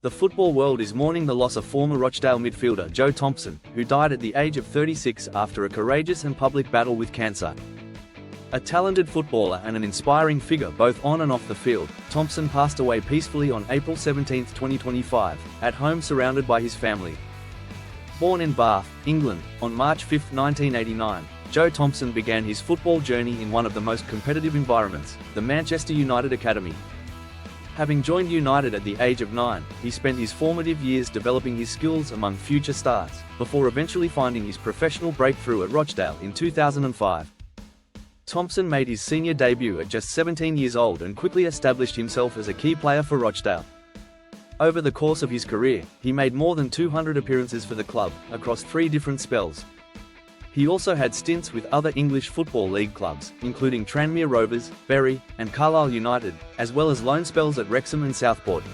The football world is mourning the loss of former Rochdale midfielder Joe Thompson, who died at the age of 36 after a courageous and public battle with cancer. A talented footballer and an inspiring figure both on and off the field, Thompson passed away peacefully on April 17, 2025, at home surrounded by his family. Born in Bath, England, on March 5, 1989, Joe Thompson began his football journey in one of the most competitive environments, the Manchester United Academy. Having joined United at the age of 9, he spent his formative years developing his skills among future stars, before eventually finding his professional breakthrough at Rochdale in 2005. Thompson made his senior debut at just 17 years old and quickly established himself as a key player for Rochdale. Over the course of his career, he made more than 200 appearances for the club, across 3 different spells. He also had stints with other English Football League clubs, including Tranmere Rovers, Bury, and Carlisle United, as well as loan spells at Wrexham and Southport.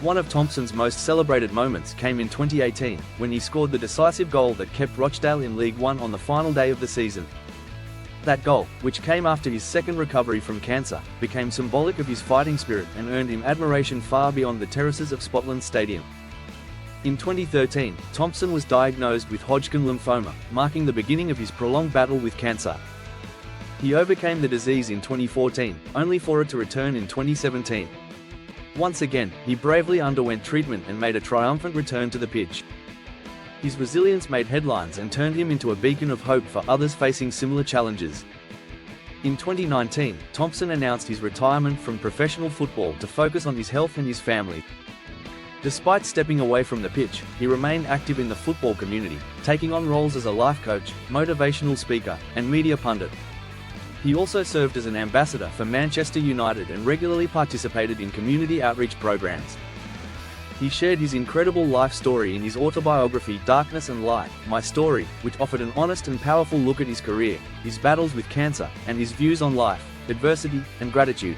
One of Thompson's most celebrated moments came in 2018, when he scored the decisive goal that kept Rochdale in League One on the final day of the season. That goal, which came after his second recovery from cancer, became symbolic of his fighting spirit and earned him admiration far beyond the terraces of Spotland Stadium. In 2013, Thompson was diagnosed with Hodgkin lymphoma, marking the beginning of his prolonged battle with cancer. He overcame the disease in 2014, only for it to return in 2017. Once again, he bravely underwent treatment and made a triumphant return to the pitch. His resilience made headlines and turned him into a beacon of hope for others facing similar challenges. In 2019, Thompson announced his retirement from professional football to focus on his health and his family. Despite stepping away from the pitch, he remained active in the football community, taking on roles as a life coach, motivational speaker, and media pundit. He also served as an ambassador for Manchester United and regularly participated in community outreach programs. He shared his incredible life story in his autobiography Darkness and Light, My Story, which offered an honest and powerful look at his career, his battles with cancer, and his views on life, adversity, and gratitude.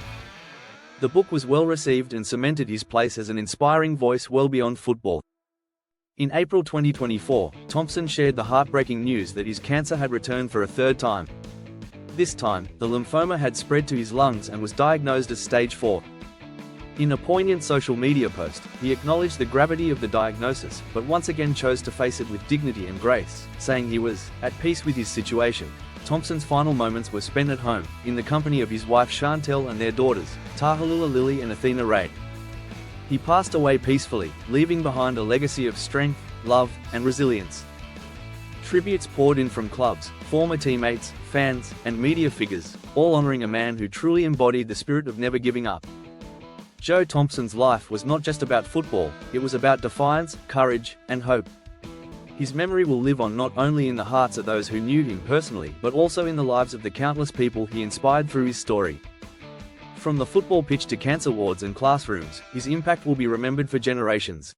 The book was well received and cemented his place as an inspiring voice well beyond football. In April 2024, Thompson shared the heartbreaking news that his cancer had returned for a third time. This time, the lymphoma had spread to his lungs and was diagnosed as stage 4. In a poignant social media post, he acknowledged the gravity of the diagnosis, but once again chose to face it with dignity and grace, saying he was at peace with his situation. Thompson's final moments were spent at home, in the company of his wife Chantel and their daughters, Tahalula Lily and Athena Ray. He passed away peacefully, leaving behind a legacy of strength, love, and resilience. Tributes poured in from clubs, former teammates, fans, and media figures, all honoring a man who truly embodied the spirit of never giving up. Joe Thompson's life was not just about football, it was about defiance, courage, and hope. His memory will live on not only in the hearts of those who knew him personally, but also in the lives of the countless people he inspired through his story. From the football pitch to cancer wards and classrooms, his impact will be remembered for generations.